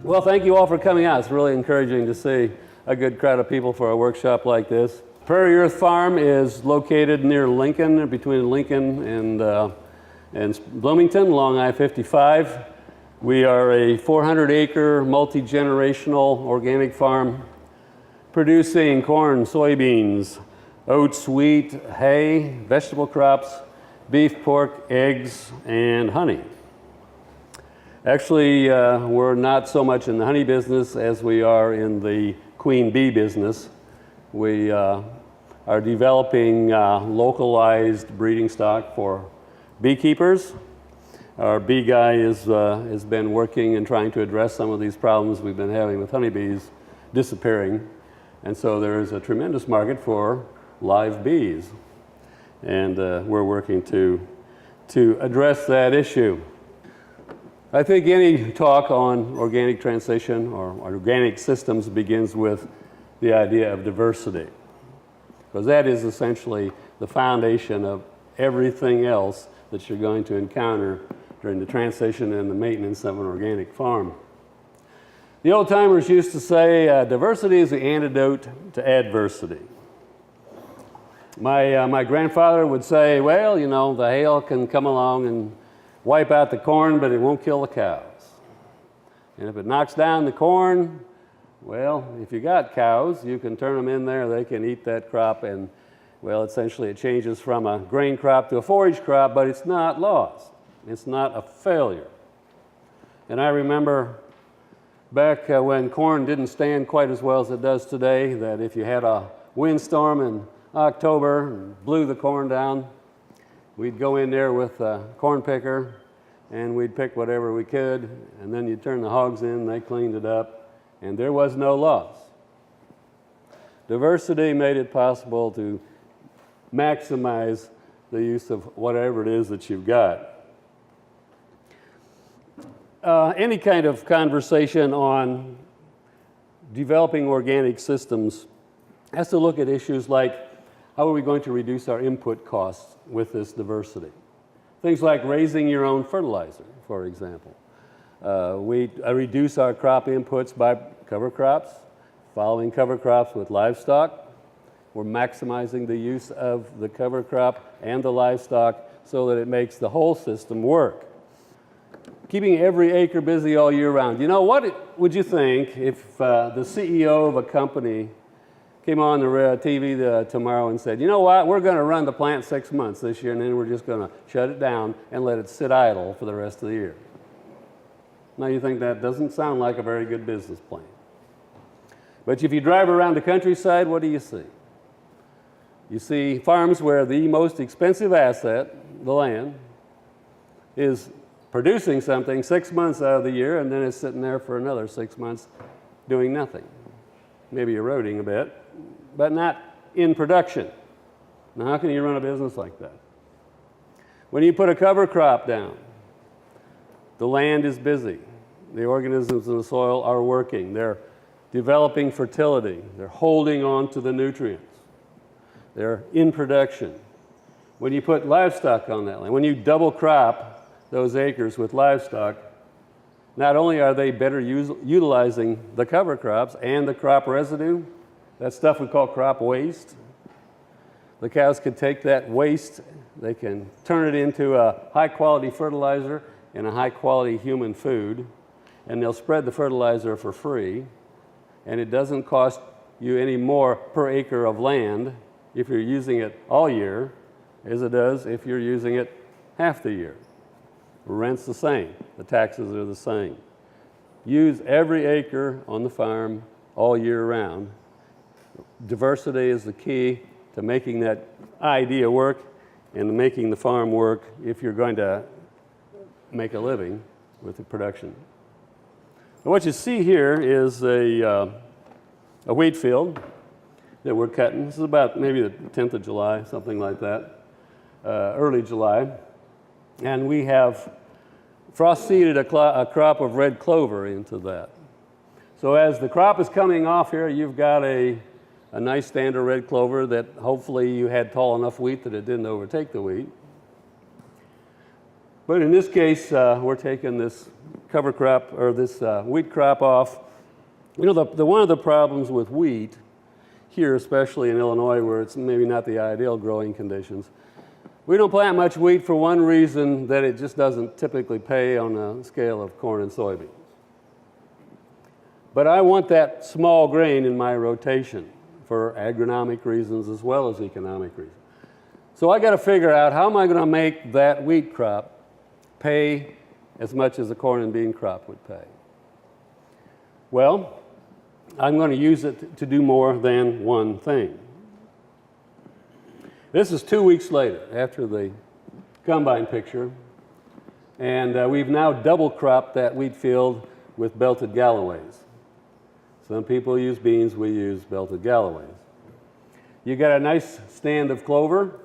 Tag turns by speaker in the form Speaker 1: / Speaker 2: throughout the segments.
Speaker 1: Well, thank you all for coming out. It's really encouraging to see a good crowd of people for a workshop like this. PrairiErth Farm is located near Lincoln, between Lincoln and Bloomington, along I-55. We are a 400-acre, multi-generational organic farm producing corn, soybeans, oats, wheat, hay, vegetable crops, beef, pork, eggs, and honey. Actually, we're not so much in the honey business as we are in the queen bee business. We are developing localized breeding stock for beekeepers. Our bee guy has been working and trying to address some of these problems we've been having with honeybees disappearing. And so there is a tremendous market for live bees. And we're working to address that issue. I think any talk on organic transition or organic systems begins with the idea of diversity, because that is essentially the foundation of everything else that you're going to encounter during the transition and the maintenance of an organic farm. The old timers used to say diversity is the antidote to adversity. My grandfather would say, well, you know, the hail can come along and wipe out the corn, but it won't kill the cows. And if it knocks down the corn, well, if you got cows, you can turn them in there, they can eat that crop, and, well, essentially it changes from a grain crop to a forage crop, but it's not lost. It's not a failure. And I remember back when corn didn't stand quite as well as it does today, that if you had a windstorm in October and blew the corn down, we'd go in there with a corn picker and we'd pick whatever we could, and then you'd turn the hogs in, they cleaned it up, and there was no loss. Diversity made it possible to maximize the use of whatever it is that you've got. Any kind of conversation on developing organic systems has to look at issues like, how are we going to reduce our input costs with this diversity? Things like raising your own fertilizer, for example. We reduce our crop inputs by cover crops, following cover crops with livestock. We're maximizing the use of the cover crop and the livestock so that it makes the whole system work. Keeping every acre busy all year round. You know, what would you think if the CEO of a company came on the TV tomorrow and said, you know what, we're going to run the plant 6 months this year, and then we're just going to shut it down and let it sit idle for the rest of the year? Now you think that doesn't sound like a very good business plan. But if you drive around the countryside, what do you see? You see farms where the most expensive asset, the land, is producing something 6 months out of the year, and then it's sitting there for another 6 months doing nothing. Maybe eroding a bit, but not in production. Now, how can you run a business like that? When you put a cover crop down, the land is busy. The organisms in the soil are working. They're developing fertility. They're holding on to the nutrients. They're in production. When you put livestock on that land, when you double crop those acres with livestock, not only are they better utilizing the cover crops and the crop residue, that stuff we call crop waste, the cows could take that waste, they can turn it into a high-quality fertilizer and a high-quality human food, and they'll spread the fertilizer for free, and it doesn't cost you any more per acre of land if you're using it all year as it does if you're using it half the year. Rent's the same, the taxes are the same. Use every acre on the farm all year round. Diversity is the key to making that idea work and making the farm work if you're going to make a living with the production. And what you see here is a wheat field that we're cutting. This is about maybe the 10th of July, something like that, early July. And we have frost seeded a crop of red clover into that. So as the crop is coming off here, you've got a nice stand of red clover that hopefully you had tall enough wheat that it didn't overtake the wheat. But in this case, we're taking this cover crop or this wheat crop off. You know, one of the problems with wheat here, especially in Illinois, where it's maybe not the ideal growing conditions, we don't plant much wheat for one reason, that it just doesn't typically pay on a scale of corn and soybeans. But I want that small grain in my rotation for agronomic reasons as well as economic reasons. So I got to figure out, how am I going to make that wheat crop pay as much as a corn and bean crop would pay? Well, I'm going to use it to do more than one thing. This is 2 weeks later, after the combine picture, and we've now double cropped that wheat field with belted Galloways. Some people use beans, we use belted Galloways. You got a nice stand of clover.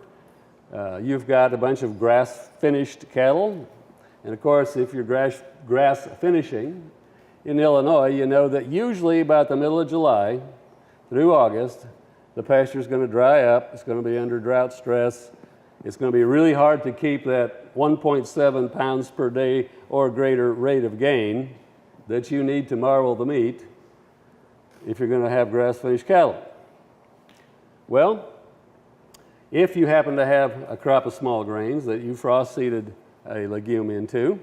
Speaker 1: You've got a bunch of grass-finished cattle. And of course, if you're grass finishing in Illinois, you know that usually about the middle of July through August, the pasture is going to dry up. It's going to be under drought stress. It's going to be really hard to keep that 1.7 pounds per day or greater rate of gain that you need to marble the meat if you're going to have grass-finished cattle. Well, if you happen to have a crop of small grains that you frost seeded a legume into,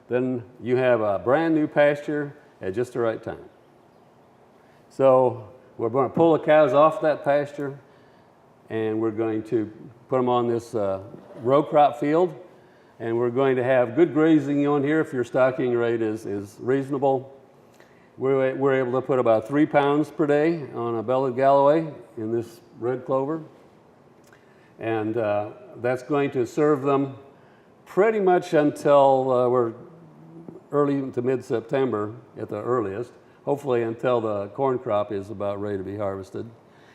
Speaker 1: then you have a brand new pasture at just the right time. So we're going to pull the cows off that pasture, and we're going to put them on this row crop field, and we're going to have good grazing on here if your stocking rate is reasonable. We're able to put about 3 pounds per day on a belted Galloway in this red clover. And that's going to serve them pretty much until we're early to mid-September at the earliest, hopefully until the corn crop is about ready to be harvested.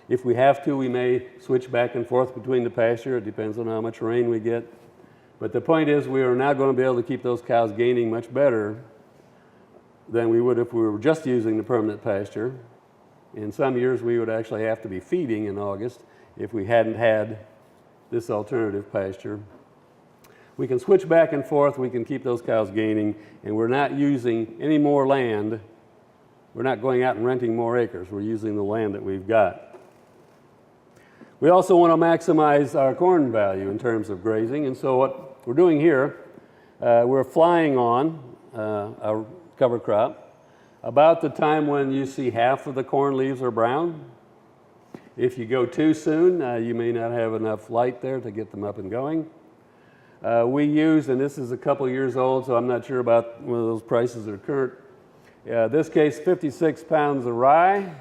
Speaker 1: If we have to, we may switch back and forth between the pasture. It depends on how much rain we get. But the point is, we are now going to be able to keep those cows gaining much better than we would if we were just using the permanent pasture. In some years, we would actually have to be feeding in August if we hadn't had this alternative pasture. We can switch back and forth, we can keep those cows gaining, and we're not using any more land. We're not going out and renting more acres. We're using the land that we've got. We also want to maximize our corn value in terms of grazing, and so what we're doing here, we're flying on a cover crop about the time when you see half of the corn leaves are brown. If you go too soon, you may not have enough light there to get them up and going. We use, and this is a couple years old, so I'm not sure about one of those prices that are current. This case, 56 pounds of rye,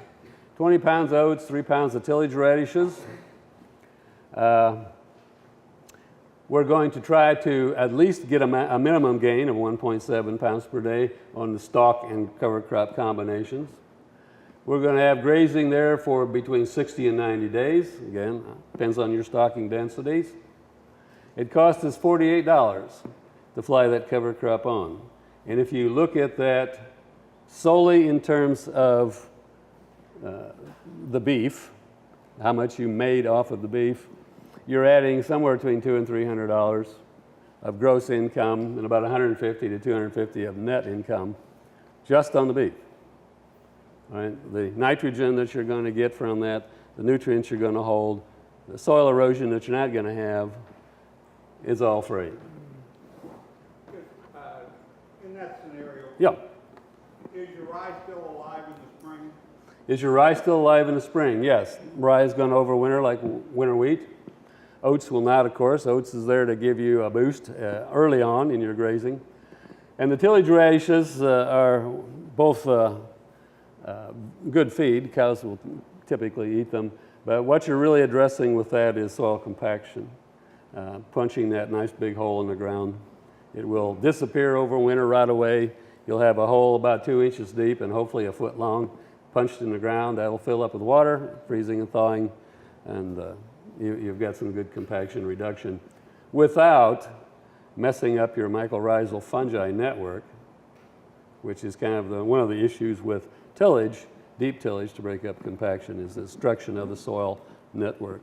Speaker 1: 20 pounds of oats, 3 pounds of tillage radishes. We're going to try to at least get a minimum gain of 1.7 pounds per day on the stalk and cover crop combinations. We're going to have grazing there for between 60 and 90 days. Again, depends on your stocking densities. It costs us $48 to fly that cover crop on. And if you look at that solely in terms of the beef, how much you made off of the beef, you're adding somewhere between $200 and $300 of gross income and about $150 to $250 of net income just on the beef. All right? The nitrogen that you're going to get from that, the nutrients you're going to hold, the soil erosion that you're not going to have, is all free.
Speaker 2: In that scenario,
Speaker 1: yeah.
Speaker 2: Is your rye still alive in the spring?
Speaker 1: Is your rye still alive in the spring? Yes. Rye is going to overwinter like winter wheat. Oats will not, of course. Oats is there to give you a boost early on in your grazing. And the tillage radishes are both good feed. Cows will typically eat them. But what you're really addressing with that is soil compaction, punching that nice big hole in the ground. It will disappear over winter right away. You'll have a hole about 2 inches deep and hopefully a foot long, punched in the ground. That'll fill up with water, freezing and thawing, and you've got some good compaction reduction without messing up your mycorrhizal fungi network, which is kind of one of the issues with tillage, deep tillage to break up compaction, is the destruction of the soil network.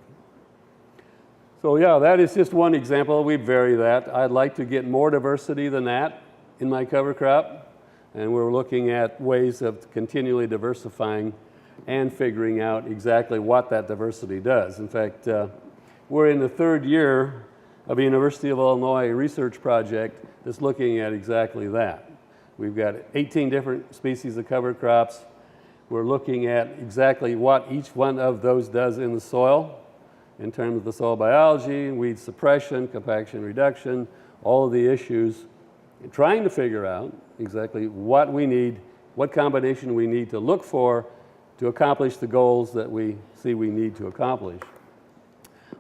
Speaker 1: So yeah, that is just one example. We vary that. I'd like to get more diversity than that in my cover crop, and we're looking at ways of continually diversifying and figuring out exactly what that diversity does. In fact, we're in the third year of a University of Illinois research project that's looking at exactly that. We've got 18 different species of cover crops. We're looking at exactly what each one of those does in the soil in terms of the soil biology, weed suppression, compaction reduction, all of the issues, and trying to figure out exactly what we need, what combination we need to look for to accomplish the goals that we see we need to accomplish.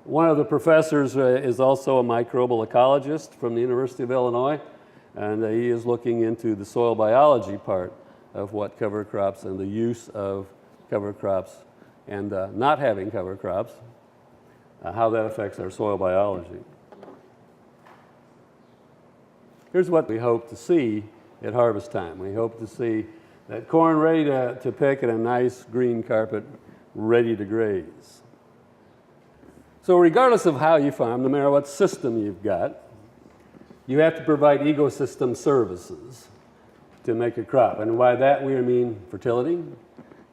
Speaker 1: One of the professors is also a microbial ecologist from the University of Illinois, and he is looking into the soil biology part of what cover crops and the use of cover crops and not having cover crops, how that affects our soil biology. Here's what we hope to see at harvest time. We hope to see that corn ready to pick and a nice green carpet ready to graze. So regardless of how you farm, no matter what system you've got, you have to provide ecosystem services to make a crop. And by that we mean fertility,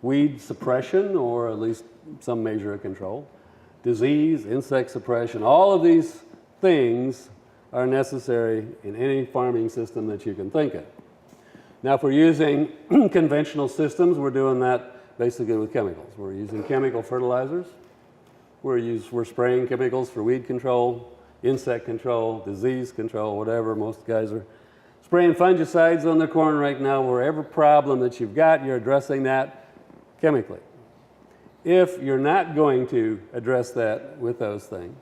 Speaker 1: weed suppression, or at least some measure of control, disease, insect suppression. All of these things are necessary in any farming system that you can think of. Now, if we're using conventional systems, we're doing that basically with chemicals. We're using chemical fertilizers. We're spraying chemicals for weed control, insect control, disease control, whatever. Most guys are spraying fungicides on their corn right now. Wherever problem that you've got, you're addressing that chemically. If you're not going to address that with those things,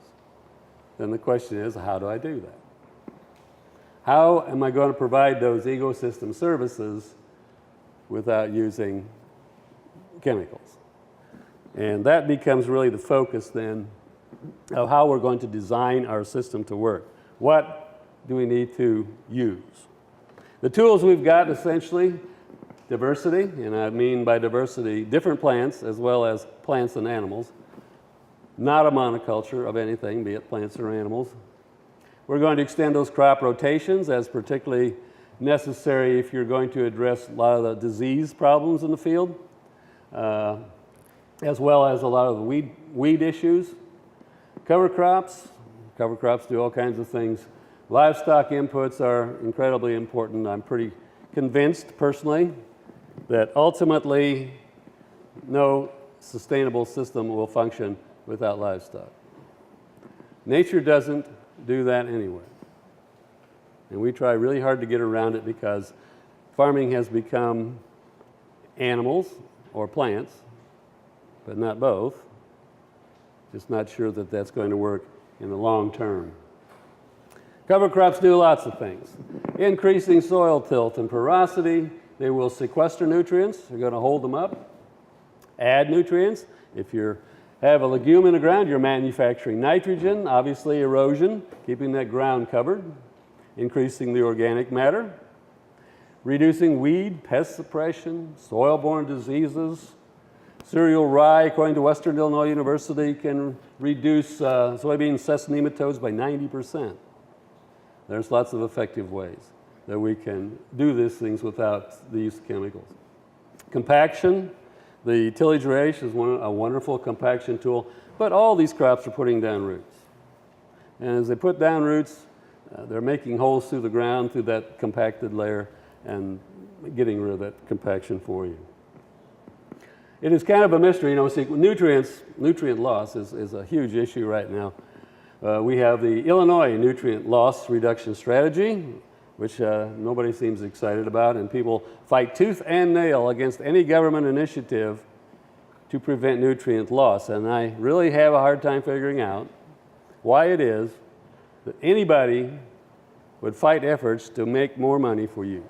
Speaker 1: then the question is, how do I do that? How am I going to provide those ecosystem services without using chemicals? And that becomes really the focus then of how we're going to design our system to work. What do we need to use? The tools we've got, essentially, diversity, and I mean by diversity different plants as well as plants and animals, not a monoculture of anything, be it plants or animals. We're going to extend those crop rotations as particularly necessary if you're going to address a lot of the disease problems in the field, as well as a lot of the weed issues. Cover crops do all kinds of things. Livestock inputs are incredibly important. I'm pretty convinced personally that ultimately no sustainable system will function without livestock. Nature doesn't do that anyway. And we try really hard to get around it because farming has become animals or plants, but not both. Just not sure that that's going to work in the long term. Cover crops do lots of things. Increasing soil tilth and porosity. They will sequester nutrients. You're going to hold them up. Add nutrients. If you have a legume in the ground, you're manufacturing nitrogen. Obviously erosion, keeping that ground covered. Increasing the organic matter. Reducing weed, pest suppression, soil-borne diseases. Cereal rye, according to Western Illinois University, can reduce soybean cess nematodes by 90%. There's lots of effective ways that we can do these things without the use of chemicals. Compaction, the tillage radish is a wonderful compaction tool, but all these crops are putting down roots. And as they put down roots, they're making holes through the ground, through that compacted layer, and getting rid of that compaction for you. It is kind of a mystery, you know, see, nutrient loss is a huge issue right now. We have the Illinois nutrient loss reduction strategy, which nobody seems excited about, and people fight tooth and nail against any government initiative to prevent nutrient loss. And I really have a hard time figuring out why it is that anybody would fight efforts to make more money for you.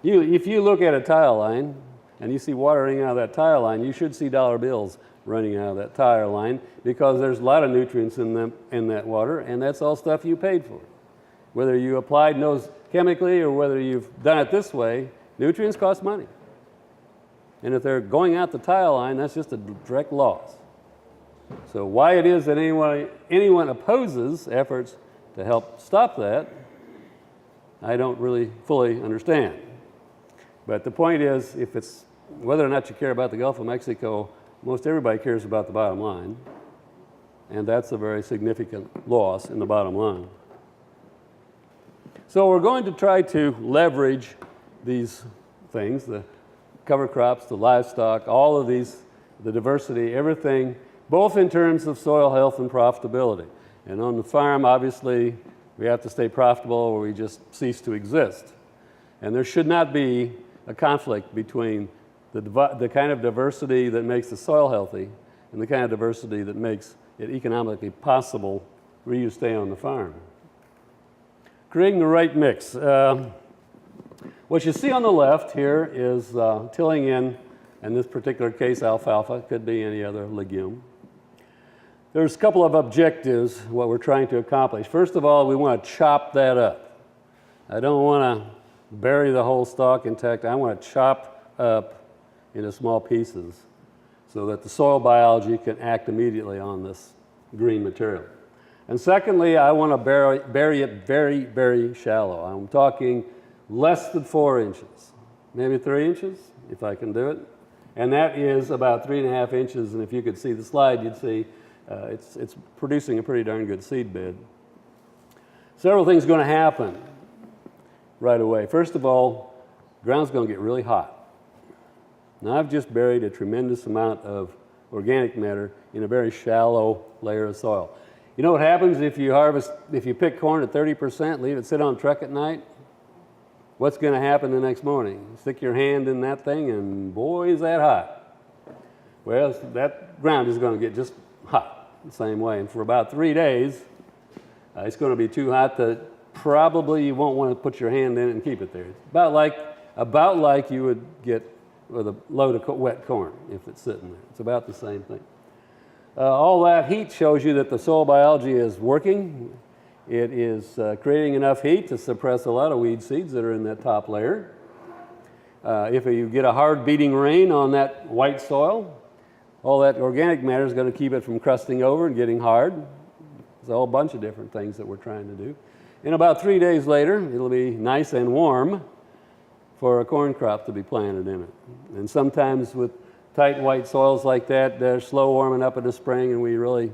Speaker 1: If you look at a tile line and you see water running out of that tile line, you should see dollar bills running out of that tile line because there's a lot of nutrients in that water, and that's all stuff you paid for. Whether you applied those chemically or whether you've done it this way, nutrients cost money. And if they're going out the tile line, that's just a direct loss. So why it is that anyone opposes efforts to help stop that, I don't really fully understand. But the point is, if it's whether or not you care about the Gulf of Mexico, most everybody cares about the bottom line, and that's a very significant loss in the bottom line. So we're going to try to leverage these things, the cover crops, the livestock, all of these, the diversity, everything, both in terms of soil health and profitability. And on the farm, obviously, we have to stay profitable or we just cease to exist. And there should not be a conflict between the kind of diversity that makes the soil healthy and the kind of diversity that makes it economically possible for you to stay on the farm. Creating the right mix. What you see on the left here is tilling in this particular case, alfalfa. It could be any other legume. There's a couple of objectives, what we're trying to accomplish. First of all, we want to chop that up. I don't want to bury the whole stalk intact. I want to chop up into small pieces so that the soil biology can act immediately on this green material. And secondly, I want to bury it very, very shallow. I'm talking less than 4 inches, maybe 3 inches, if I can do it. And that is about 3.5 inches, and if you could see the slide, you'd see it's producing a pretty darn good seed bed. Several things are going to happen right away. First of all, the ground's going to get really hot. Now, I've just buried a tremendous amount of organic matter in a very shallow layer of soil. You know what happens if you pick corn at 30%, leave it sit on a truck at night? What's going to happen the next morning? Stick your hand in that thing and boy, is that hot. Well, that ground is going to get just hot the same way. And for about 3 days, it's going to be too hot that probably you won't want to put your hand in it and keep it there. It's about like you would get with a load of wet corn if it's sitting there. It's about the same thing. All that heat shows you that the soil biology is working. It is creating enough heat to suppress a lot of weed seeds that are in that top layer. If you get a hard beating rain on that white soil, all that organic matter is going to keep it from crusting over and getting hard. There's a whole bunch of different things that we're trying to do. And about 3 days later, it'll be nice and warm for a corn crop to be planted in it. And sometimes with tight white soils like that, they're slow warming up in the spring, and we really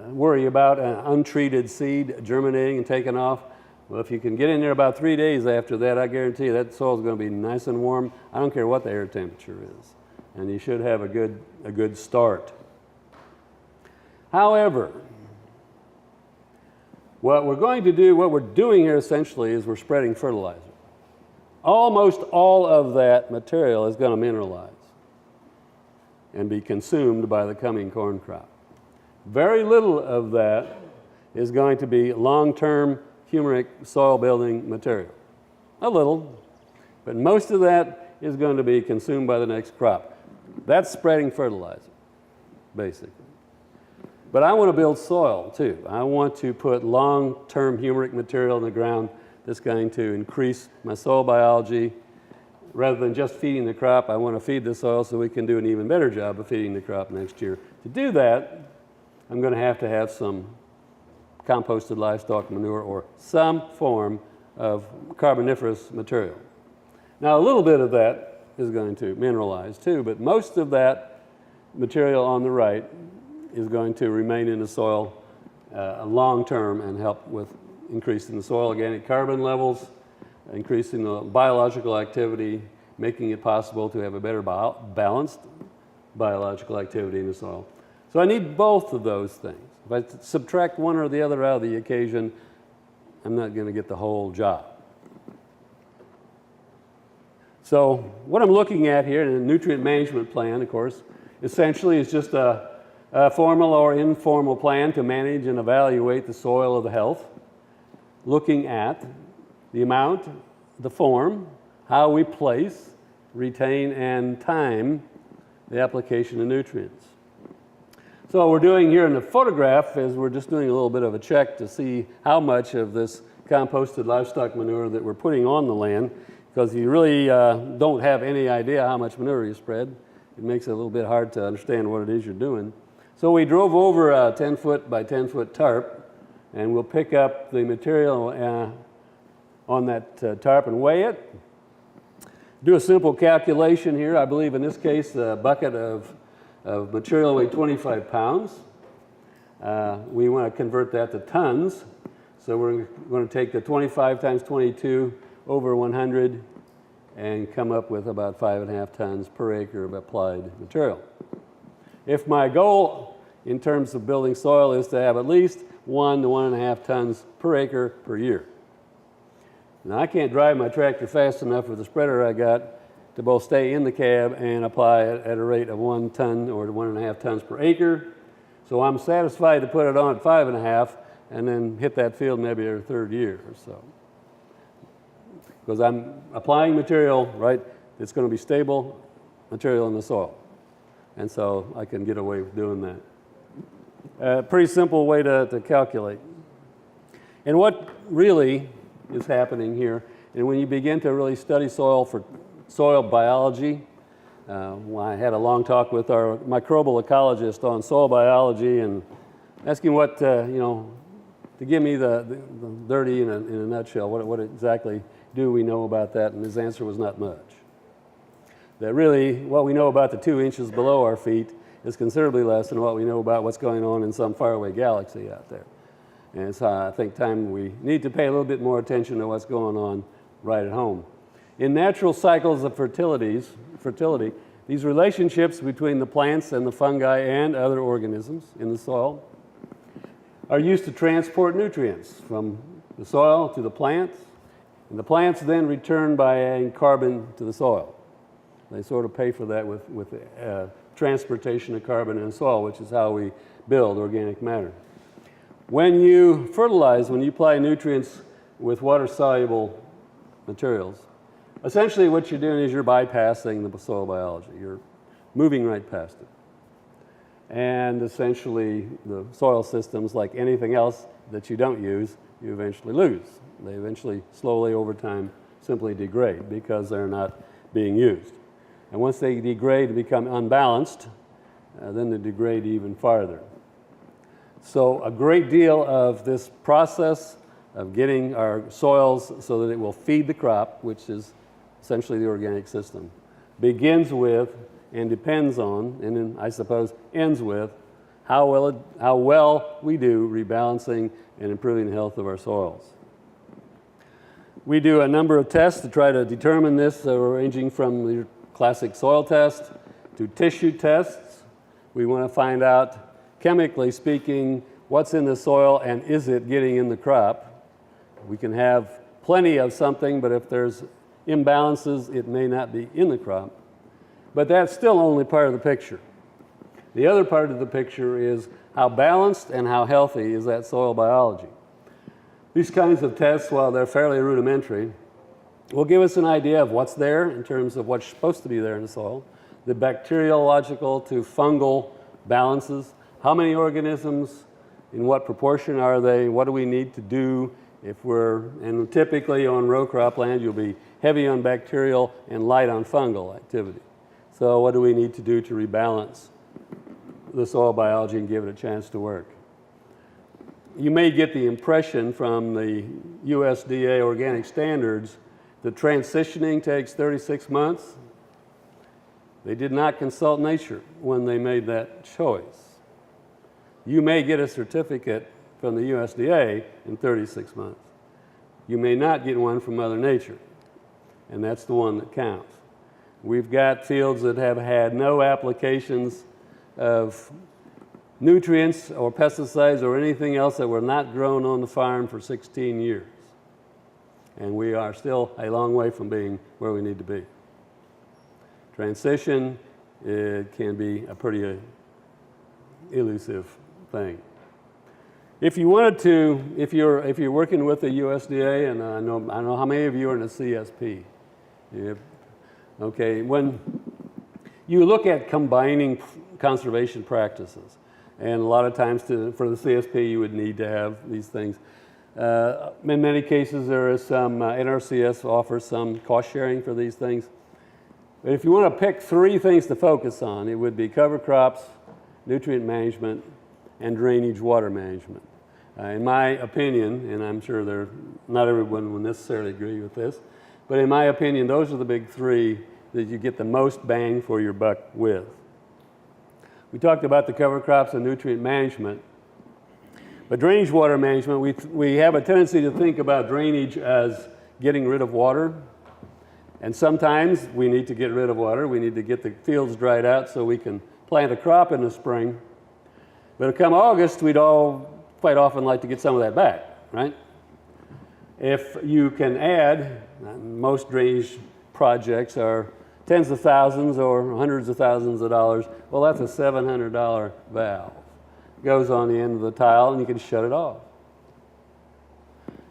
Speaker 1: worry about an untreated seed germinating and taking off. Well, if you can get in there about 3 days after that, I guarantee you that soil is going to be nice and warm. I don't care what the air temperature is, and you should have a good start. However, what we're doing here essentially is we're spreading fertilizer. Almost all of that material is going to mineralize and be consumed by the coming corn crop. Very little of that is going to be long-term humic soil building material. A little, but most of that is going to be consumed by the next crop. That's spreading fertilizer, basically. But I want to build soil too. I want to put long-term humic material in the ground that's going to increase my soil biology. Rather than just feeding the crop, I want to feed the soil so we can do an even better job of feeding the crop next year. To do that, I'm going to have some composted livestock manure or some form of carboniferous material. Now, a little bit of that is going to mineralize too, but most of that material on the right is going to remain in the soil long term and help with increasing the soil organic carbon levels, increasing the biological activity, making it possible to have a better balanced biological activity in the soil. So I need both of those things. If I subtract one or the other out of the equation, I'm not going to get the whole job. So what I'm looking at here in a nutrient management plan, of course, essentially is just a formal or informal plan to manage and evaluate the soil of the health, looking at the amount, the form, how we place, retain, and time the application of nutrients. So what we're doing here in the photograph is we're just doing a little bit of a check to see how much of this composted livestock manure that we're putting on the land, because you really don't have any idea how much manure you spread. It makes it a little bit hard to understand what it is you're doing. So we drove over a 10-foot by 10-foot tarp, and we'll pick up the material on that tarp and weigh it. Do a simple calculation here. I believe in this case a bucket of material weighed 25 pounds. We want to convert that to tons. So we're going to take the 25 times 22 over 100 and come up with about 5.5 tons per acre of applied material. If my goal in terms of building soil is to have at least 1 to 1.5 tons per acre per year. Now I can't drive my tractor fast enough with the spreader I got to both stay in the cab and apply it at a rate of 1 ton or 1.5 tons per acre. So I'm satisfied to put it on at 5.5 and then hit that field maybe every third year or so. Because I'm applying material, right, it's going to be stable material in the soil. And so I can get away with doing that. Pretty simple way to calculate. And what really is happening here, and when you begin to really study soil for soil biology, I had a long talk with our microbial ecologist on soil biology and asked him what, to give me the dirty in a nutshell, what exactly do we know about that? And his answer was not much. That really what we know about the 2 inches below our feet is considerably less than what we know about what's going on in some faraway galaxy out there. And it's I think time we need to pay a little bit more attention to what's going on right at home. In natural cycles of fertility, these relationships between the plants and the fungi and other organisms in the soil are used to transport nutrients from the soil to the plants, and the plants then return by adding carbon to the soil. They sort of pay for that with transportation of carbon in the soil, which is how we build organic matter. When you fertilize, when you apply nutrients with water-soluble materials, essentially what you're doing is you're bypassing the soil biology. You're moving right past it. And essentially the soil systems, like anything else that you don't use, you eventually lose. They eventually, slowly over time, simply degrade because they're not being used. And once they degrade and become unbalanced, then they degrade even farther. So a great deal of this process of getting our soils so that it will feed the crop, which is essentially the organic system, begins with and depends on, and then I suppose ends with, how well we do rebalancing and improving the health of our soils. We do a number of tests to try to determine this, ranging from the classic soil test to tissue tests. We want to find out, chemically speaking, what's in the soil and is it getting in the crop. We can have plenty of something, but if there's imbalances, it may not be in the crop. But that's still only part of the picture. The other part of the picture is how balanced and how healthy is that soil biology. These kinds of tests, while they're fairly rudimentary, will give us an idea of what's there in terms of what's supposed to be there in the soil, the bacteriological to fungal balances, how many organisms, in what proportion are they, what do we need to do if and typically on row crop land you'll be heavy on bacterial and light on fungal activity. So what do we need to do to rebalance the soil biology and give it a chance to work? You may get the impression from the USDA organic standards that transitioning takes 36 months. They did not consult nature when they made that choice. You may get a certificate from the USDA in 36 months. You may not get one from Mother Nature, and that's the one that counts. We've got fields that have had no applications of nutrients or pesticides or anything else that were not grown on the farm for 16 years. And we are still a long way from being where we need to be. Transition, it can be a pretty elusive thing. If you wanted to, if you're working with the USDA, and I know how many of you are in the CSP. Okay, when you look at combining conservation practices, and a lot of times for the CSP you would need to have these things. In many cases there is some, NRCS offers some cost sharing for these things. But if you want to pick 3 things to focus on, it would be cover crops, nutrient management, and drainage water management. In my opinion, and I'm sure not everyone will necessarily agree with this, but in my opinion, those are the big three that you get the most bang for your buck with. We talked about the cover crops and nutrient management, but drainage water management, we have a tendency to think about drainage as getting rid of water, and sometimes we need to get rid of water. We need to get the fields dried out so we can plant a crop in the spring. But come August, we'd all quite often like to get some of that back, right? If you can add, most drainage projects are tens of thousands or hundreds of thousands of dollars. Well, that's a $700 valve. It goes on the end of the tile and you can shut it off.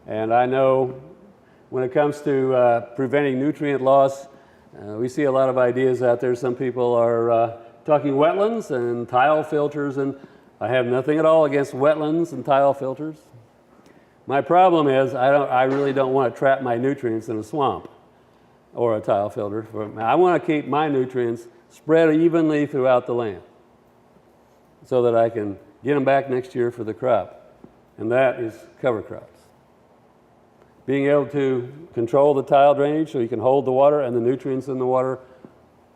Speaker 1: And I know when it comes to preventing nutrient loss, we see a lot of ideas out there. Some people are talking wetlands and tile filters, and I have nothing at all against wetlands and tile filters. My problem is I really don't want to trap my nutrients in a swamp or a tile filter. I want to keep my nutrients spread evenly throughout the land so that I can get them back next year for the crop, and that is cover crops. Being able to control the tile drainage so you can hold the water and the nutrients in the water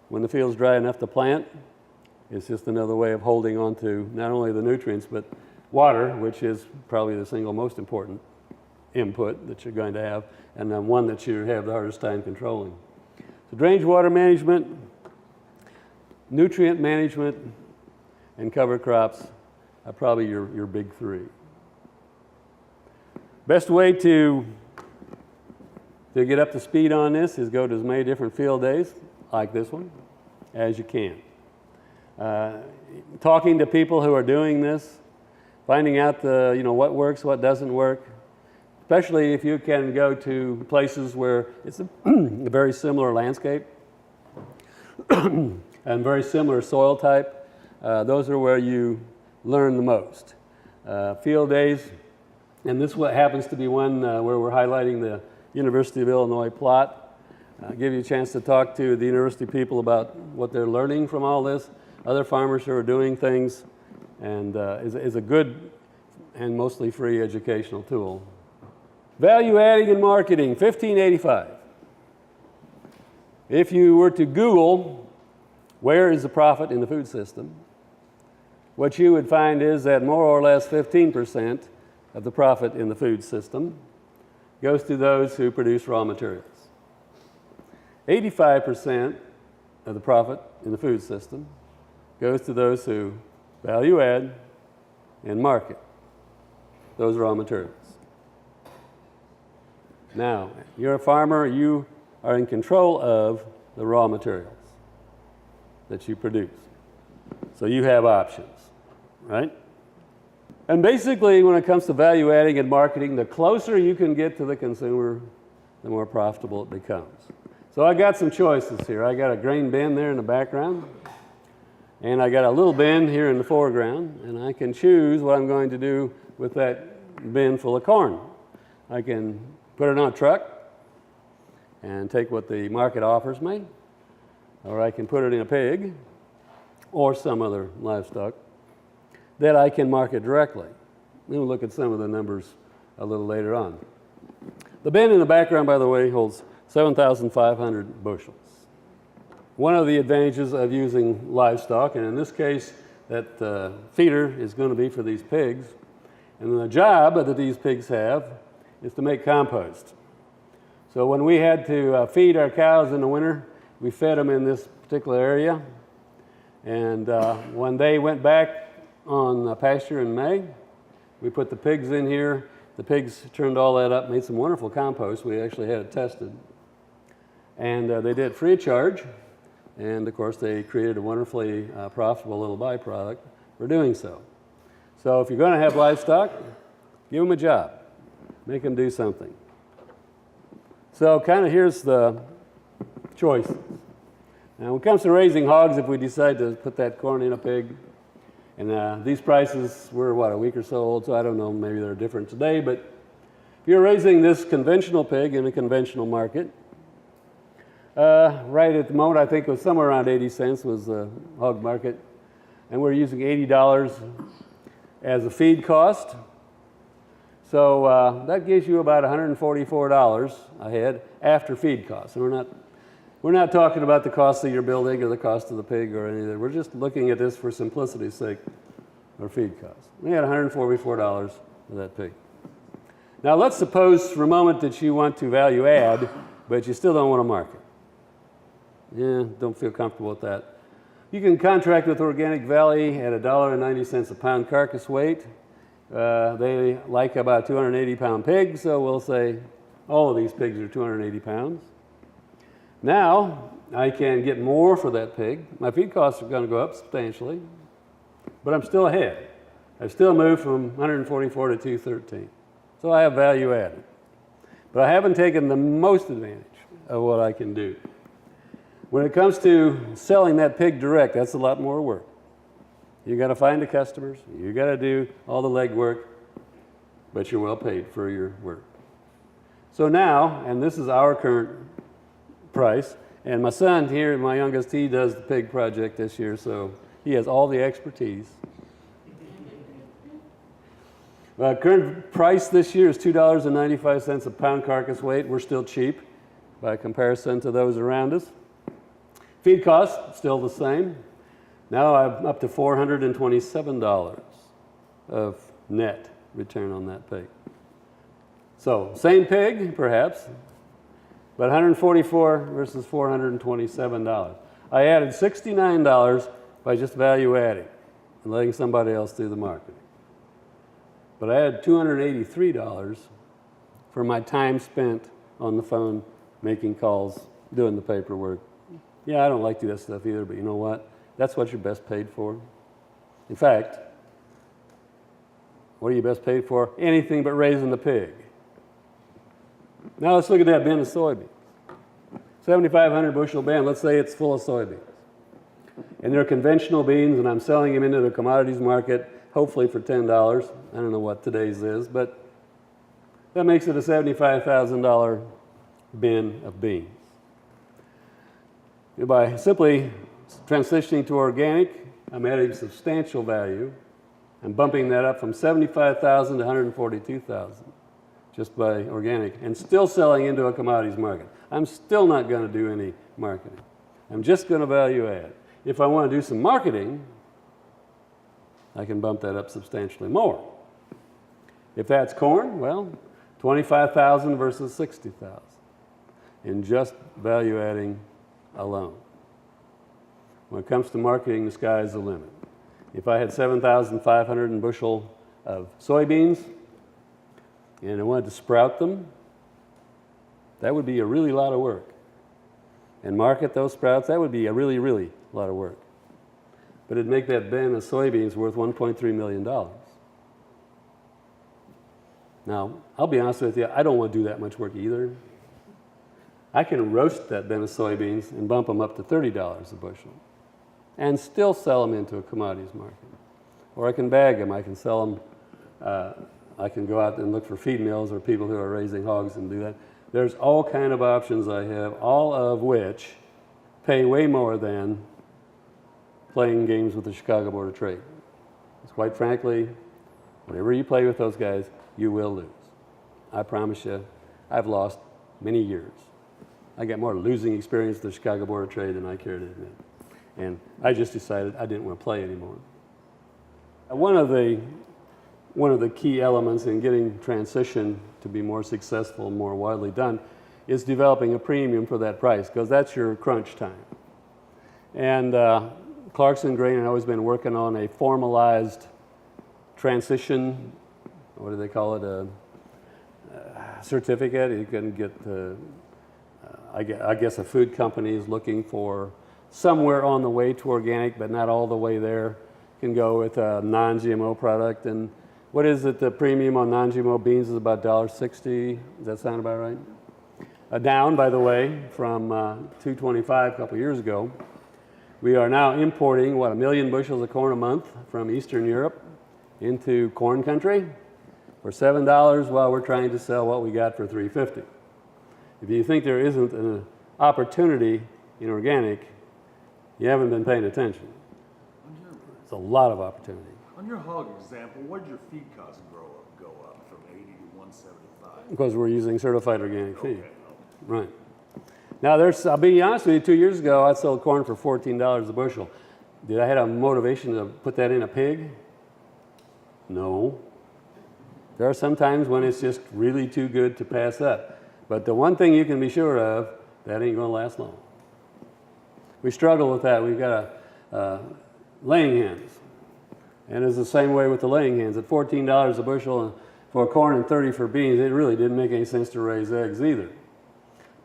Speaker 1: when the field's dry enough to plant is just another way of holding on to not only the nutrients but water, which is probably the single most important input that you're going to have, and then one that you have the hardest time controlling. So drainage water management, nutrient management, and cover crops are probably your big three. Best way to get up to speed on this is go to as many different field days, like this one, as you can. Talking to people who are doing this, finding out what works, what doesn't work, especially if you can go to places where it's a very similar landscape and very similar soil type. Those are where you learn the most. Field days, and this happens to be one where we're highlighting the University of Illinois plot. Give you a chance to talk to the university people about what they're learning from all this, other farmers who are doing things, and is a good and mostly free educational tool. Value adding and marketing, 1585. If you were to Google, where is the profit in the food system, what you would find is that more or less 15% of the profit in the food system goes to those who produce raw materials. 85% of the profit in the food system goes to those who value add and market those raw materials. Now, you're a farmer, you are in control of the raw materials that you produce. So you have options, right? And basically, when it comes to value adding and marketing, the closer you can get to the consumer, the more profitable it becomes. So I got some choices here. I got a grain bin there in the background, and I got a little bin here in the foreground, and I can choose what I'm going to do with that bin full of corn. I can put it on a truck and take what the market offers me, or I can put it in a pig or some other livestock that I can market directly. We'll look at some of the numbers a little later on. The bin in the background, by the way, holds 7,500 bushels. One of the advantages of using livestock, and in this case, that feeder is going to be for these pigs, and the job that these pigs have is to make compost. So when we had to feed our cows in the winter, we fed them in this particular area, and when they went back on pasture in May, we put the pigs in here. The pigs turned all that up, made some wonderful compost. We actually had it tested. And they did it free of charge. And of course, they created a wonderfully profitable little byproduct for doing so. So if you're going to have livestock, give them a job. Make them do something. So kind of here's the choices. Now when it comes to raising hogs, if we decide to put that corn in a pig, and these prices were, a week or so old, so I don't know, maybe they're different today, but if you're raising this conventional pig in a conventional market, right at the moment, I think it was somewhere around 80 cents was the hog market. and we're using $80 as a feed cost. So that gives you about $144 a head after feed costs. And we're not talking about the cost of your building or the cost of the pig or anything. We're just looking at this for simplicity's sake, or feed costs. We had $144 for that pig. Now let's suppose for a moment that you want to value add, but you still don't want to market. Yeah, don't feel comfortable with that. You can contract with Organic Valley at $1.90 a pound carcass weight. They like about 280-pound pigs, so we'll say all of these pigs are 280 pounds. Now, I can get more for that pig. My feed costs are going to go up substantially, but I'm still ahead. I've still moved from 144 to 213. So I have value added. But I haven't taken the most advantage of what I can do. When it comes to selling that pig direct, that's a lot more work. You got to find the customers, you got to do all the legwork, but you're well paid for your work. So now, and this is our current price, and my son here, my youngest, he does the pig project this year, so he has all the expertise. Current price this year is $2.95 a pound carcass weight. We're still cheap by comparison to those around us. Feed costs, still the same. Now I'm up to $427 of net return on that pig. So same pig, perhaps, but $144 versus $427. I added $69 by just value adding and letting somebody else do the marketing. But I had $283 for my time spent on the phone, making calls, doing the paperwork. Yeah, I don't like to do that stuff either, but you know what? That's what you're best paid for. In fact, what are you best paid for? Anything but raising the pig. Now let's look at that bin of soybeans. 7,500 bushel bin, let's say it's full of soybeans. And they're conventional beans, and I'm selling them into the commodities market, hopefully for $10. I don't know what today's is, but that makes it a $75,000 bin of beans. By simply transitioning to organic, I'm adding substantial value. I'm bumping that up from $75,000 to $142,000 just by organic, and still selling into a commodities market. I'm still not going to do any marketing. I'm just going to value add. If I want to do some marketing, I can bump that up substantially more. If that's corn, well, $25,000 versus $60,000 in just value adding alone. When it comes to marketing, the sky is the limit. If I had 7,500 bushel of soybeans and I wanted to sprout them, that would be a really lot of work. And market those sprouts, that would be a really, really lot of work. But it'd make that bin of soybeans worth $1.3 million. Now, I'll be honest with you, I don't want to do that much work either. I can roast that bin of soybeans and bump them up to $30 a bushel and still sell them into a commodities market. Or I can bag them, I can sell them, I can go out and look for feed mills or people who are raising hogs and do that. There's all kind of options I have, all of which pay way more than playing games with the Chicago Board of Trade. Because quite frankly, whenever you play with those guys, you will lose. I promise you, I've lost many years. I got more losing experience with the Chicago Board of Trade than I care to admit. And I just decided I didn't want to play anymore. One of the key elements in getting transition to be more successful, more widely done, is developing a premium for that price, because that's your crunch time. And Clarkson Grain had always been working on a formalized transition, what do they call it, a certificate. You can get, I guess a food company is looking for somewhere on the way to organic, but not all the way there. Can go with a non-GMO product. And what is it, the premium on non-GMO beans is about $1.60. Does that sound about right? Down, by the way, from $2.25 a couple years ago. We are now importing, 1 million bushels of corn a month from Eastern Europe into corn country for $7 while we're trying to sell what we got for $3.50. If you think there isn't an opportunity in organic, you haven't been paying attention. a lot of opportunity.
Speaker 3: On your hog example, what did your feed cost go up from 80 to 175?
Speaker 1: Because we're using certified organic feed.
Speaker 3: Okay.
Speaker 1: Right. Now, I'll be honest with you, 2 years ago, I sold corn for $14 a bushel. Did I have a motivation to put that in a pig? No. There are some times when it's just really too good to pass up. But the one thing you can be sure of, that ain't going to last long. We struggle with that. We've got laying hens. And it's the same way with the laying hens. At $14 a bushel for corn and 30 for beans, it really didn't make any sense to raise eggs either.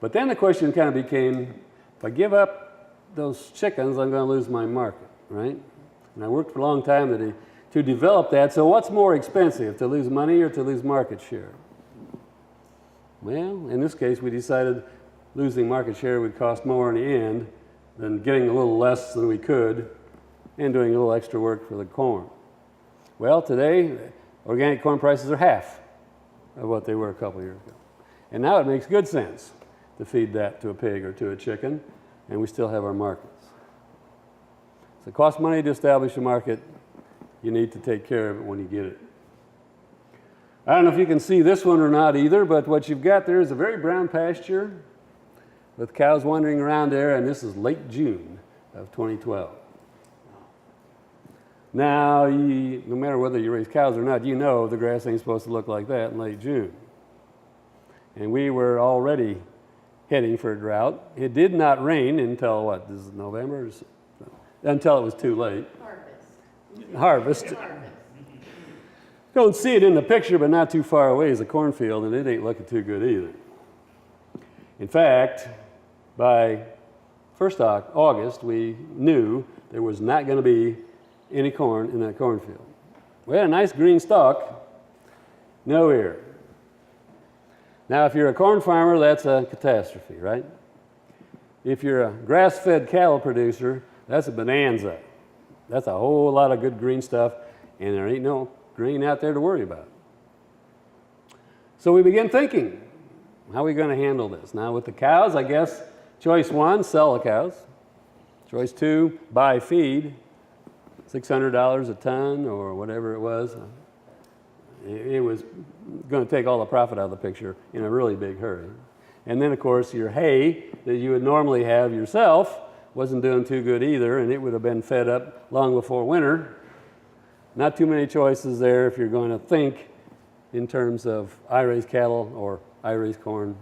Speaker 1: But then the question kind of became, if I give up those chickens, I'm going to lose my market, right? And I worked for a long time to develop that. So what's more expensive, to lose money or to lose market share? Well, in this case, we decided losing market share would cost more in the end than getting a little less than we could and doing a little extra work for the corn. Well, today, organic corn prices are half of what they were a couple years ago. And now it makes good sense to feed that to a pig or to a chicken, and we still have our markets. So it costs money to establish a market. You need to take care of it when you get it. I don't know if you can see this one or not either, but what you've got there is a very brown pasture with cows wandering around there, and this is late June of 2012. Now, no matter whether you raise cows or not, you know the grass ain't supposed to look like that in late June. And we were already heading for a drought. It did not rain until, what, this is November? Until it was too late. Harvest. Don't see it in the picture, but not too far away is a cornfield, and it ain't looking too good either. In fact, by 1st August, we knew there was not going to be any corn in that cornfield. We had a nice green stalk, no ear. Now, if you're a corn farmer, that's a catastrophe, right? If you're a grass-fed cattle producer, that's a bonanza. That's a whole lot of good green stuff, and there ain't no grain out there to worry about. So we began thinking, how are we going to handle this? Now, with the cows, I guess, choice 1, sell the cows. Choice 2, buy feed, $600 a ton or whatever it was. It was going to take all the profit out of the picture in a really big hurry. And then, of course, your hay that you would normally have yourself wasn't doing too good either, and it would have been fed up long before winter. Not too many choices there if you're going to think in terms of I raise cattle or I raise corn.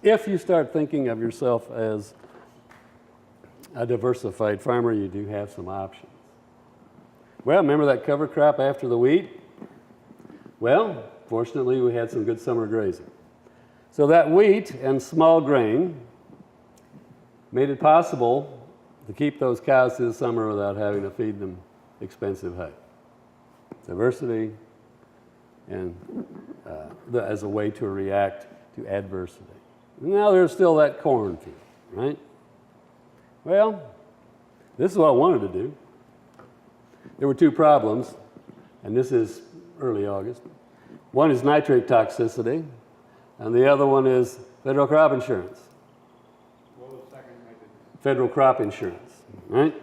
Speaker 1: If you start thinking of yourself as a diversified farmer, you do have some options. Well, remember that cover crop after the wheat? Well, fortunately, we had some good summer grazing. So that wheat and small grain made it possible to keep those cows through the summer without having to feed them expensive hay. Diversity and as a way to react to adversity. Now there's still that cornfield, right? Well, this is what I wanted to do. There were 2 problems, and this is early August. One is nitrate toxicity, and the other one is federal crop insurance.
Speaker 2: What was the second method?
Speaker 1: Federal crop insurance, right?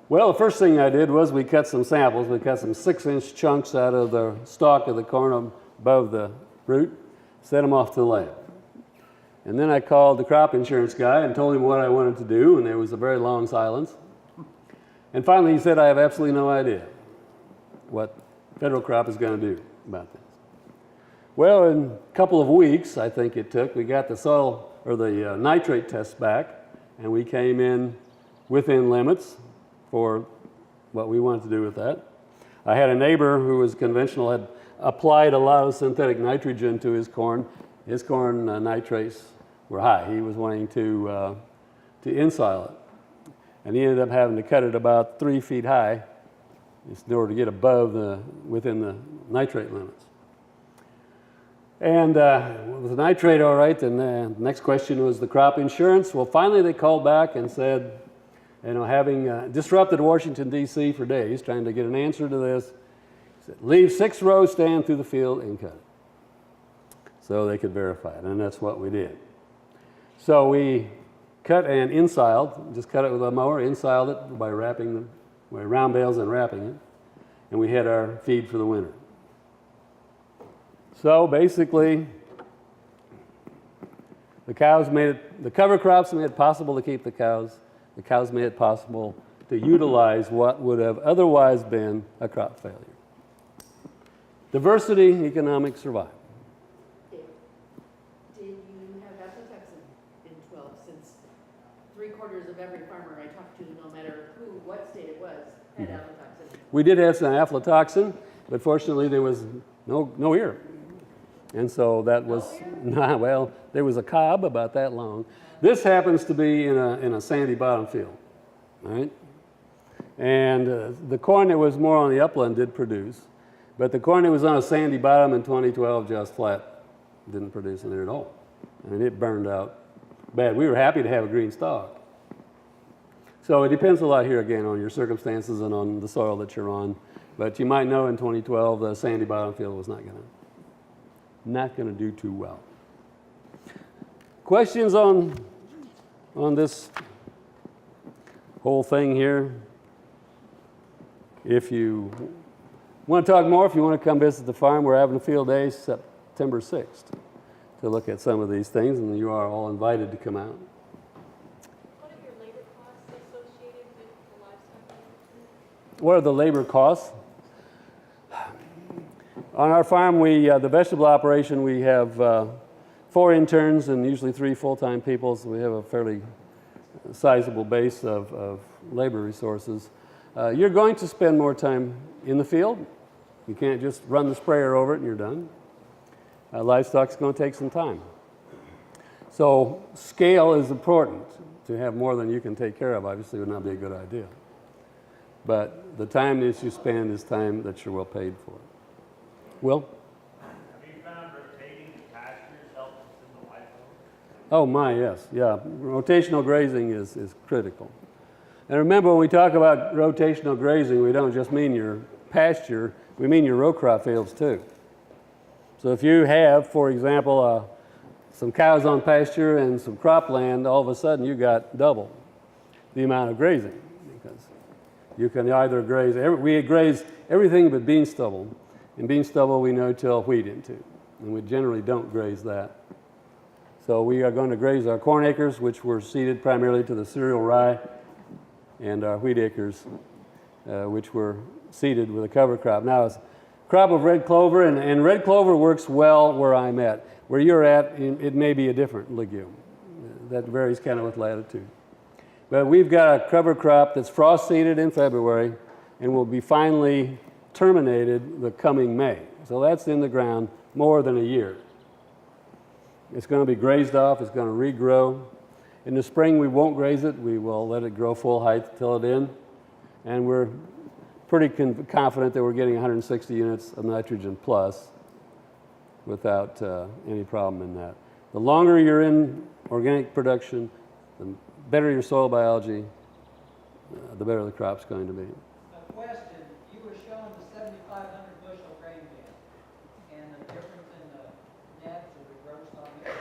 Speaker 1: Well, the first thing I did was we cut some samples. We cut some 6-inch chunks out of the stalk of the corn above the root, set them off to the lab. And then I called the crop insurance guy and told him what I wanted to do, and there was a very long silence. And finally he said, I have absolutely no idea what federal crop is going to do about this. Well, in a couple of weeks, I think it took, we got the soil or the nitrate test back, and we came in within limits for what we wanted to do with that. I had a neighbor who was conventional, had applied a lot of synthetic nitrogen to his corn. His corn nitrates were high. He was wanting to ensile it. And he ended up having to cut it about 3 feet high in order to get above within the nitrate limits. And with the nitrate all right, then the next question was the crop insurance. Well, finally they called back and said, you know, having disrupted Washington, D.C. for days, trying to get an answer to this, said, leave 6 rows stand through the field and cut it. So they could verify it, and that's what we did. So we cut and ensiled, just cut it with a mower, ensiled it by wrapping we're round bales and wrapping it, and we had our feed for the winter. So basically, the cows made it, the cover crops made it possible to keep the cows. The cows made it possible to utilize what would have otherwise been a crop failure. Diversity, economic survival.
Speaker 4: Did you have aflatoxin in 12? Since 3/4 of every farmer I talked to, no matter who, what state it was, had aflatoxin.
Speaker 1: We did have some aflatoxin, but fortunately there was no ear. And so that was, well, there was a cob about that long. This happens to be in a sandy bottom field, right? And the corn that was more on the upland did produce, but the corn that was on a sandy bottom in 2012 just flat didn't produce anything at all. I mean, it burned out bad. We were happy to have a green stalk. So it depends a lot here again on your circumstances and on the soil that you're on. But you might know in 2012 the sandy bottom field was not gonna do too well. Questions on this whole thing here? If you want to talk more, if you want to come visit the farm, we're having a field day September 6th to look at some of these things, and you are all invited to come out.
Speaker 5: What are your labor costs associated with the livestock?
Speaker 1: What are the labor costs? On our farm, the vegetable operation, we have 4 interns and usually 3 full-time people, so we have a fairly sizable base of labor resources. You're going to spend more time in the field. You can't just run the sprayer over it and you're done. Livestock's going to take some time. So scale is important. To have more than you can take care of obviously would not be a good idea. But the time that you spend is time that you're well paid for. Will?
Speaker 6: Have you found rotating the pastures helps in the livestock?
Speaker 1: Oh my, yes, yeah. Rotational grazing is critical. And remember, when we talk about rotational grazing, we don't just mean your pasture, we mean your row crop fields too. So if you have, for example, some cows on pasture and some cropland, all of a sudden you got double the amount of grazing, because you can either graze, we graze everything but bean stubble. And bean stubble we no-till wheat into, and we generally don't graze that. So we are going to graze our corn acres, which were seeded primarily to the cereal rye, and our wheat acres, which were seeded with a cover crop. Now, it's a crop of red clover, and red clover works well where I'm at. Where you're at, it may be a different legume. That varies kind of with latitude. But we've got a cover crop that's frost seeded in February, and will be finally terminated the coming May. So that's in the ground more than a year. It's going to be grazed off, it's going to regrow. In the spring we won't graze it, we will let it grow full height, till it in, and we're pretty confident that we're getting 160 units of nitrogen plus without any problem in that. The longer you're in organic production, the better your soil biology, the better the crop's going to be.
Speaker 7: A question, you were showing the 7,500 bushel grain bin and the difference in the net or the gross on it.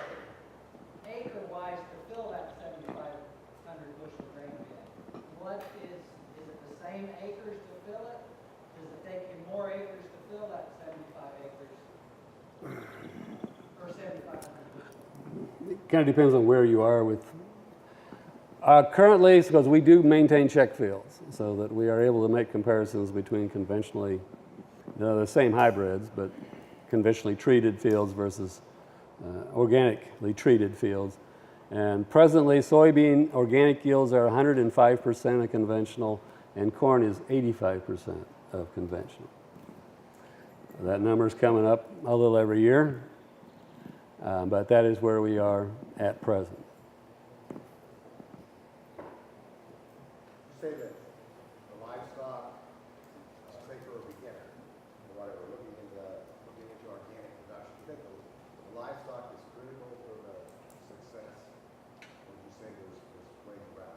Speaker 7: Acre-wise, to fill that 7,500 bushel grain bin, what is it the same acres to fill it? Does it take you more acres to fill that 75 acres? Or 7,500 bushel?
Speaker 1: It kind of depends on where you are with. Currently, because we do maintain check fields, so that we are able to make comparisons between conventionally, the same hybrids, but conventionally treated fields versus organically treated fields. And presently, soybean organic yields are 105% of conventional, and corn is 85% of conventional. That number is coming up a little every year, but that is where we are at present.
Speaker 8: Say that the livestock, say for a beginner, or whatever, looking into organic production, you think the livestock is critical for the success? Or would you say there's ways around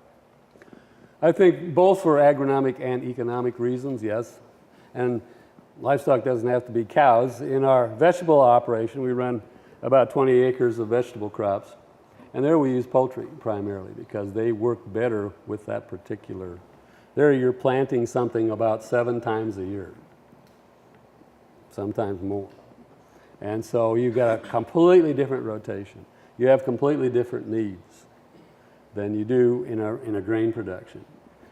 Speaker 8: that?
Speaker 1: I think both for agronomic and economic reasons, yes. And livestock doesn't have to be cows. In our vegetable operation, we run about 20 acres of vegetable crops. And there we use poultry primarily because they work better with that particular There you're planting something about 7 times a year, sometimes more. And so you've got a completely different rotation. You have completely different needs than you do in a grain production.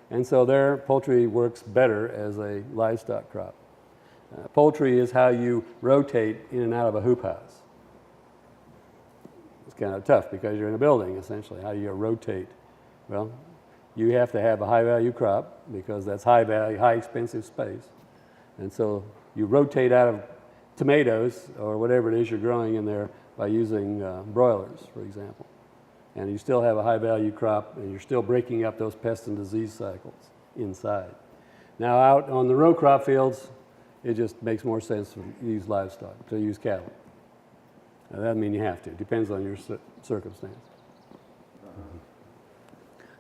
Speaker 1: And so there, poultry works better as a livestock crop. Poultry is how you rotate in and out of a hoop house. It's kind of tough because you're in a building, essentially. How do you rotate? Well, you have to have a high-value crop because that's high-value, high-expensive space. And so you rotate out of tomatoes or whatever it is you're growing in there by using broilers, for example. And you still have a high-value crop, and you're still breaking up those pest and disease cycles inside. Now, out on the row crop fields, it just makes more sense to use livestock, to use cattle. Now, that doesn't mean you have to. It depends on your circumstance.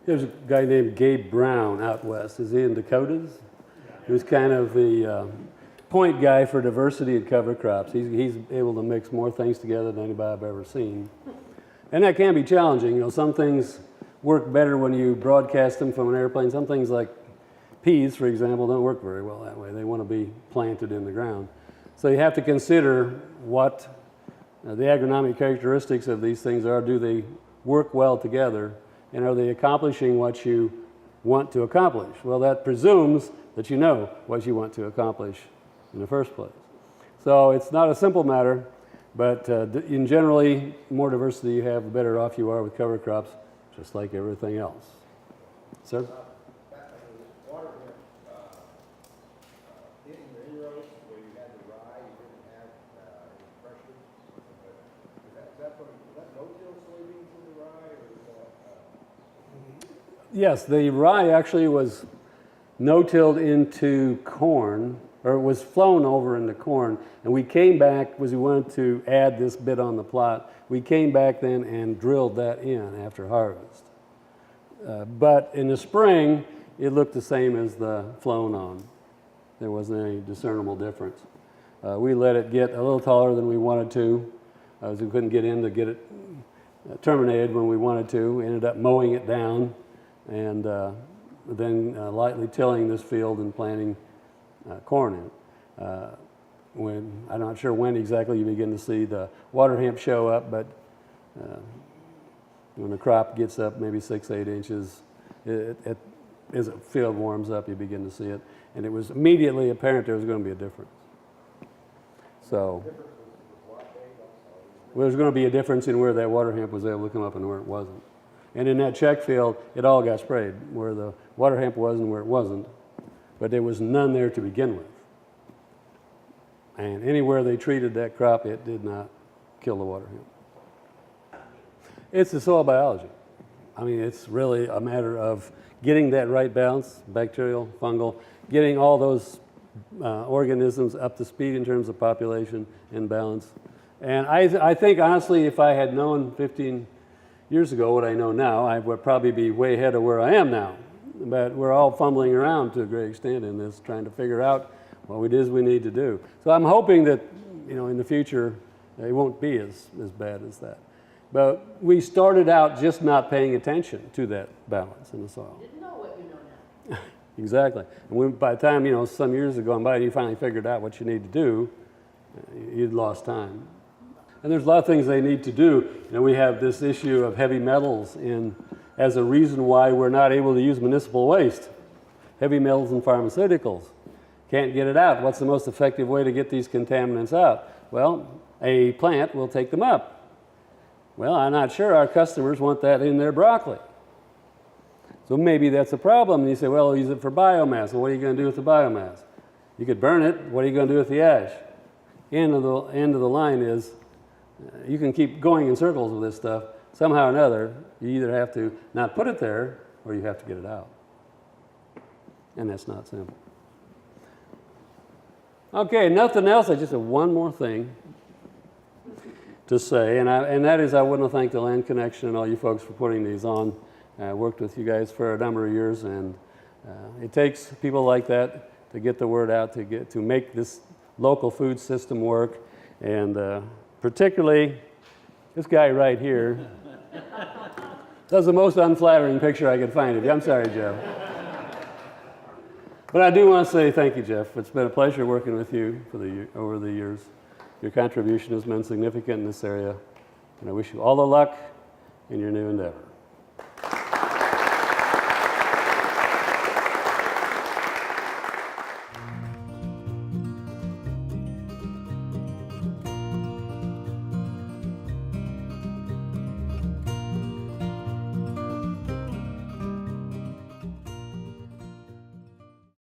Speaker 1: There's a guy named Gabe Brown out west. Is he in Dakotas? He was kind of the point guy for diversity in cover crops. He's able to mix more things together than anybody I've ever seen. And that can be challenging. You know, some things work better when you broadcast them from an airplane. Some things like peas, for example, don't work very well that way. They want to be planted in the ground. So you have to consider what the agronomic characteristics of these things are. Do they work well together? And are they accomplishing what you want to accomplish? Well, that presumes that you know what you want to accomplish in the first place. So it's not a simple matter, but in generally, more diversity you have, the better off you are with cover crops, just like everything else. Sir?
Speaker 8: Back on the water hemp, in the inroads where you had the rye, you didn't have any pressure. Is that no-till soybeans in the rye, or is that?
Speaker 1: Yes, the rye actually was no-tilled into corn, or it was flown over into corn, and we came back, as we wanted to add this bit on the plot, we came back then and drilled that in after harvest. But in the spring, it looked the same as the flown on. There wasn't any discernible difference. We let it get a little taller than we wanted to, as we couldn't get in to get it terminated when we wanted to. We ended up mowing it down and then lightly tilling this field and planting corn in it. I'm not sure when exactly you begin to see the water hemp show up, but when the crop gets up maybe 6-8 inches, as the field warms up, you begin to see it. And it was immediately apparent there was going to be a difference. So there's going to be a difference in where that water hemp was able to come up and where it wasn't. And in that check field, it all got sprayed, where the water hemp was and where it wasn't. But there was none there to begin with. And anywhere they treated that crop, it did not kill the water hemp. It's the soil biology. I mean, it's really a matter of getting that right balance, bacterial, fungal, getting all those organisms up to speed in terms of population and balance. And I think, honestly, if I had known 15 years ago what I know now, I would probably be way ahead of where I am now. But we're all fumbling around to a great extent in this, trying to figure out what it is we need to do. So I'm hoping that, you know, in the future, it won't be as bad as that. But we started out just not paying attention to that balance in the soil.
Speaker 4: Didn't know what you know now.
Speaker 1: Exactly. And by the time, you know, some years have gone by, you finally figured out what you need to do, you'd lost time. And there's a lot of things they need to do. You know, we have this issue of heavy metals as a reason why we're not able to use municipal waste. Heavy metals and pharmaceuticals. Can't get it out. What's the most effective way to get these contaminants out? Well, a plant will take them up. Well, I'm not sure our customers want that in their broccoli. So maybe that's a problem. And you say, well, use it for biomass. Well, what are you going to do with the biomass? You could burn it. What are you going to do with the ash? End of the line is you can keep going in circles with this stuff. Somehow or another, you either have to not put it there or you have to get it out. And that's not simple. Okay, nothing else. I just have one more thing to say, and that is I want to thank the Land Connection and all you folks for putting these on. I worked with you guys for a number of years, and it takes people like that to get the word out, to make this local food system work, and particularly this guy right here. That's the most unflattering picture I could find of you. I'm sorry, Joe. But I do want to say thank you, Jeff. It's been a pleasure working with you over the years. Your contribution has been significant in this area, and I wish you all the luck in your new endeavor.